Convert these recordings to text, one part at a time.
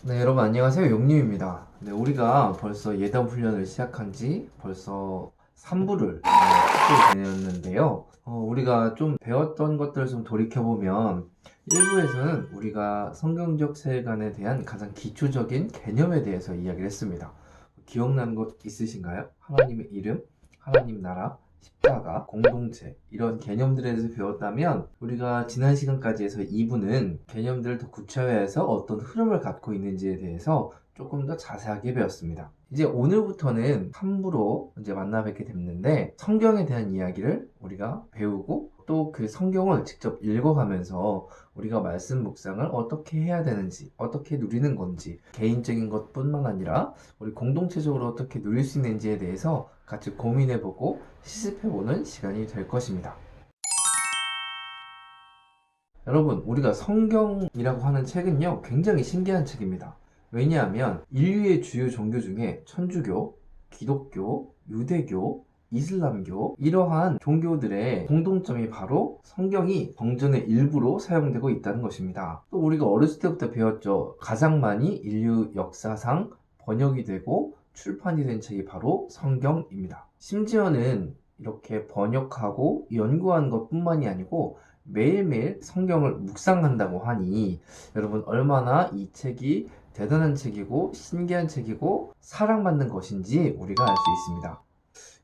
네, 여러분 안녕하세요. 용님입니다. 네, 우리가 벌써 예단 훈련을 시작한 지 벌써 3부를 찍게 되었는데요. 우리가 좀 배웠던 것들을 좀 돌이켜보면 1부에서는 우리가 성경적 세계관에 대한 가장 기초적인 개념에 대해서 이야기를 했습니다. 기억나는 것 있으신가요? 하나님의 이름, 하나님 나라, 십자가, 공동체 이런 개념들에 대해서 배웠다면 우리가 지난 시간까지 해서 2부는 개념들을 더 구체화해서 어떤 흐름을 갖고 있는지에 대해서 조금 더 자세하게 배웠습니다. 이제 오늘부터는 3부로 이제 만나 뵙게 됐는데 성경에 대한 이야기를 우리가 배우고 또 그 성경을 직접 읽어가면서 우리가 말씀 묵상을 어떻게 해야 되는지, 어떻게 누리는 건지, 개인적인 것뿐만 아니라 우리 공동체적으로 어떻게 누릴 수 있는지에 대해서 같이 고민해보고 시습해보는 시간이 될 것입니다. 여러분, 우리가 성경이라고 하는 책은요, 굉장히 신기한 책입니다. 왜냐하면 인류의 주요 종교 중에 천주교, 기독교, 유대교, 이슬람교 이러한 종교들의 공통점이 바로 성경이 성전의 일부로 사용되고 있다는 것입니다. 또 우리가 어렸을 때부터 배웠죠. 가장 많이 인류 역사상 번역이 되고 출판이 된 책이 바로 성경입니다. 심지어는 이렇게 번역하고 연구한 것뿐만이 아니고 매일매일 성경을 묵상한다고 하니 여러분 얼마나 이 책이 대단한 책이고 신기한 책이고 사랑받는 것인지 우리가 알 수 있습니다.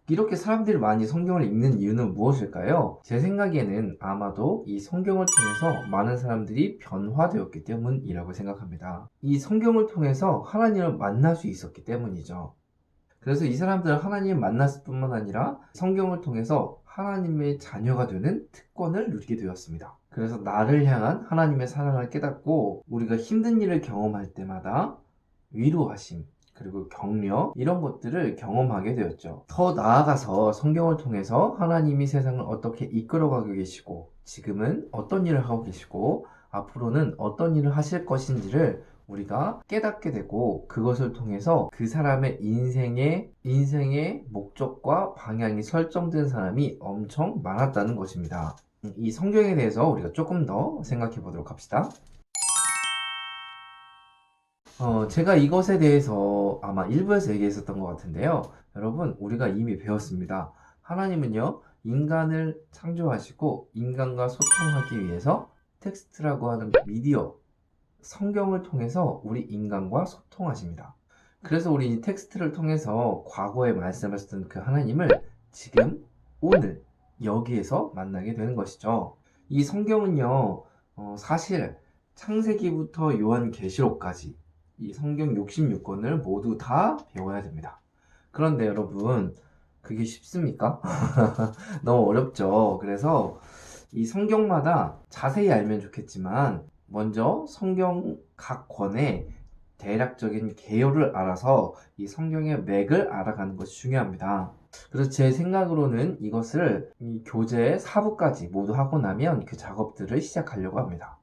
이렇게 사람들이 많이 성경을 읽는 이유는 무엇일까요? 제 생각에는 아마도 이 성경을 통해서 많은 사람들이 변화되었기 때문이라고 생각합니다. 이 성경을 통해서 하나님을 만날 수 있었기 때문이죠. 그래서 이 사람들은 하나님을 만났을 뿐만 아니라 성경을 통해서 하나님의 자녀가 되는 특권을 누리게 되었습니다. 그래서 나를 향한 하나님의 사랑을 깨닫고 우리가 힘든 일을 경험할 때마다 위로하심, 그리고 격려 이런 것들을 경험하게 되었죠. 더 나아가서 성경을 통해서 하나님이 세상을 어떻게 이끌어가고 계시고 지금은 어떤 일을 하고 계시고 앞으로는 어떤 일을 하실 것인지를 우리가 깨닫게 되고 그것을 통해서 그 사람의 인생의 목적과 방향이 설정된 사람이 엄청 많았다는 것입니다. 이 성경에 대해서 우리가 조금 더 생각해 보도록 합시다. 제가 이것에 대해서 아마 일부에서 얘기했었던 것 같은데요. 여러분, 우리가 이미 배웠습니다. 하나님은요, 인간을 창조하시고 인간과 소통하기 위해서 텍스트라고 하는 미디어, 성경을 통해서 우리 인간과 소통하십니다. 그래서 우리 이 텍스트를 통해서 과거에 말씀하셨던 그 하나님을 지금, 오늘, 여기에서 만나게 되는 것이죠. 이 성경은요, 사실 창세기부터 요한계시록까지 이 성경 66권을 모두 다 배워야 됩니다. 그런데 여러분, 그게 쉽습니까? 너무 어렵죠. 그래서 이 성경마다 자세히 알면 좋겠지만, 먼저 성경 각 권의 대략적인 개요를 알아서 이 성경의 맥을 알아가는 것이 중요합니다. 그래서 제 생각으로는 이것을 이 교재 4부까지 모두 하고 나면 그 작업들을 시작하려고 합니다.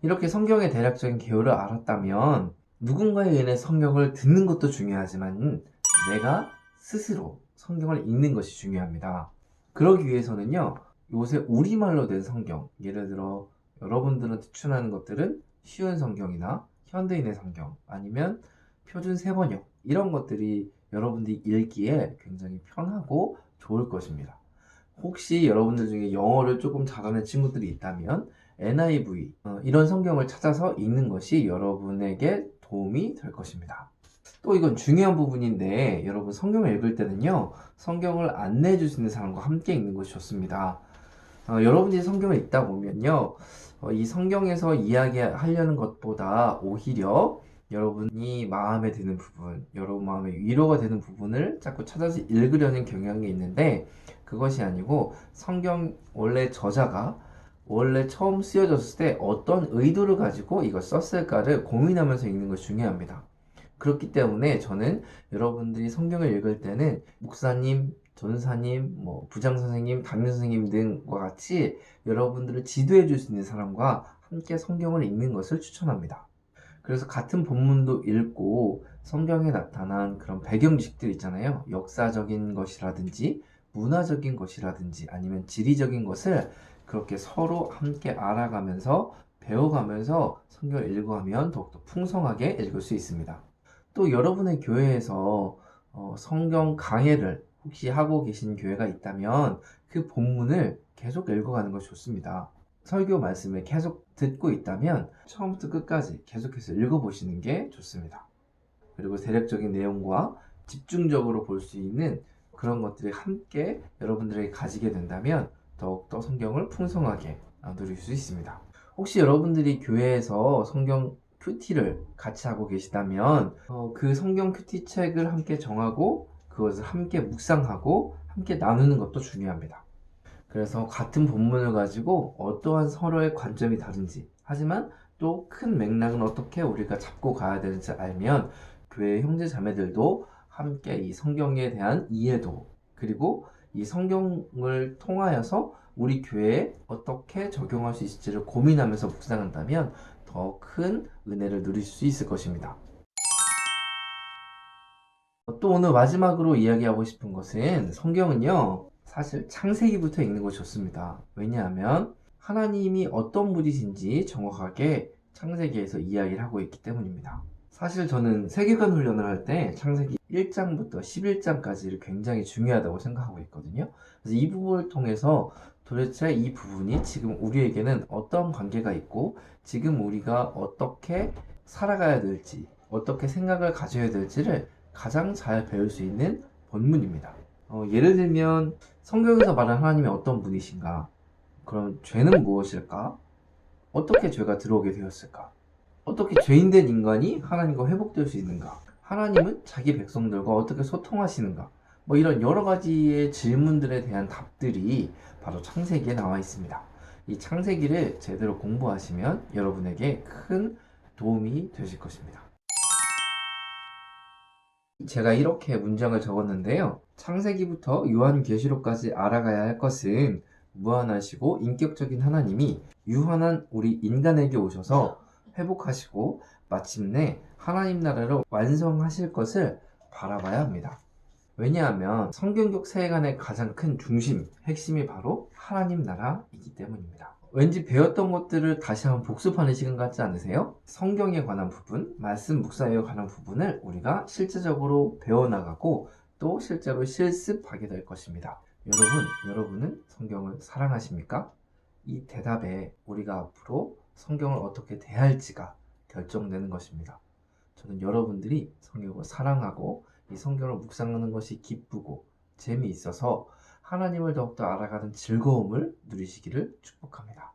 이렇게 성경의 대략적인 개요를 알았다면 누군가에 의해 성경을 듣는 것도 중요하지만 내가 스스로 성경을 읽는 것이 중요합니다. 그러기 위해서는요, 요새 우리말로 된 성경, 예를 들어 여러분들은 추천하는 것들은 쉬운 성경이나 현대인의 성경, 아니면 표준 세번역 이런 것들이 여러분들이 읽기에 굉장히 편하고 좋을 것입니다. 혹시 여러분들 중에 영어를 조금 잘하는 친구들이 있다면 NIV 이런 성경을 찾아서 읽는 것이 여러분에게 도움이 될 것입니다. 또 이건 중요한 부분인데 여러분 성경을 읽을 때는요, 성경을 안내해 주시는 사람과 함께 읽는 것이 좋습니다. 여러분들이 성경을 읽다 보면요, 이 성경에서 이야기하려는 것보다 오히려 여러분이 마음에 드는 부분, 여러분 마음에 위로가 되는 부분을 자꾸 찾아서 읽으려는 경향이 있는데 그것이 아니고 성경 원래 저자가 원래 처음 쓰여졌을 때 어떤 의도를 가지고 이걸 썼을까를 고민하면서 읽는 것이 중요합니다. 그렇기 때문에 저는 여러분들이 성경을 읽을 때는 목사님, 전사님, 부장 선생님, 담임 선생님 등과 같이 여러분들을 지도해 줄 수 있는 사람과 함께 성경을 읽는 것을 추천합니다. 그래서 같은 본문도 읽고 성경에 나타난 그런 배경 지식들 있잖아요. 역사적인 것이라든지 문화적인 것이라든지 아니면 지리적인 것을 그렇게 서로 함께 알아가면서 배워가면서 성경을 읽어가면 더욱더 풍성하게 읽을 수 있습니다. 또 여러분의 교회에서 성경 강해를 혹시 하고 계신 교회가 있다면 그 본문을 계속 읽어가는 것이 좋습니다. 설교 말씀을 계속 듣고 있다면 처음부터 끝까지 계속해서 읽어보시는 게 좋습니다. 그리고 대략적인 내용과 집중적으로 볼 수 있는 그런 것들이 함께 여러분들에게 가지게 된다면 더욱더 성경을 풍성하게 누릴 수 있습니다. 혹시 여러분들이 교회에서 성경 큐티를 같이 하고 계시다면 그 성경 큐티 책을 함께 정하고 그것을 함께 묵상하고 함께 나누는 것도 중요합니다. 그래서 같은 본문을 가지고 어떠한 서로의 관점이 다른지, 하지만 또 큰 맥락은 어떻게 우리가 잡고 가야 되는지 알면 교회 형제 자매들도 함께 이 성경에 대한 이해도, 그리고 이 성경을 통하여서 우리 교회에 어떻게 적용할 수 있을지를 고민하면서 묵상한다면 더 큰 은혜를 누릴 수 있을 것입니다. 또 오늘 마지막으로 이야기하고 싶은 것은, 성경은요 사실 창세기부터 읽는 것이 좋습니다. 왜냐하면 하나님이 어떤 분이신지 정확하게 창세기에서 이야기를 하고 있기 때문입니다. 사실 저는 세계관 훈련을 할 때 창세기 1장부터 11장까지를 굉장히 중요하다고 생각하고 있거든요. 그래서 이 부분을 통해서 도대체 이 부분이 지금 우리에게는 어떤 관계가 있고 지금 우리가 어떻게 살아가야 될지, 어떻게 생각을 가져야 될지를 가장 잘 배울 수 있는 본문입니다. 예를 들면 성경에서 말하는 하나님이 어떤 분이신가? 그럼 죄는 무엇일까? 어떻게 죄가 들어오게 되었을까? 어떻게 죄인된 인간이 하나님과 회복될 수 있는가? 하나님은 자기 백성들과 어떻게 소통하시는가? 이런 여러 가지의 질문들에 대한 답들이 바로 창세기에 나와 있습니다. 이 창세기를 제대로 공부하시면 여러분에게 큰 도움이 되실 것입니다. 제가 이렇게 문장을 적었는데요. 창세기부터 요한계시록까지 알아가야 할 것은 무한하시고 인격적인 하나님이 유한한 우리 인간에게 오셔서 회복하시고 마침내 하나님 나라를 완성하실 것을 바라봐야 합니다. 왜냐하면 성경적 세계관의 가장 큰 중심, 핵심이 바로 하나님 나라이기 때문입니다. 왠지 배웠던 것들을 다시 한번 복습하는 시간 같지 않으세요? 성경에 관한 부분, 말씀 묵상에 관한 부분을 우리가 실제적으로 배워나가고 또 실제로 실습하게 될 것입니다. 여러분은 성경을 사랑하십니까? 이 대답에 우리가 앞으로 성경을 어떻게 대할지가 결정되는 것입니다. 저는 여러분들이 성경을 사랑하고 이 성경을 묵상하는 것이 기쁘고 재미있어서 하나님을 더욱더 알아가는 즐거움을 누리시기를 축복합니다.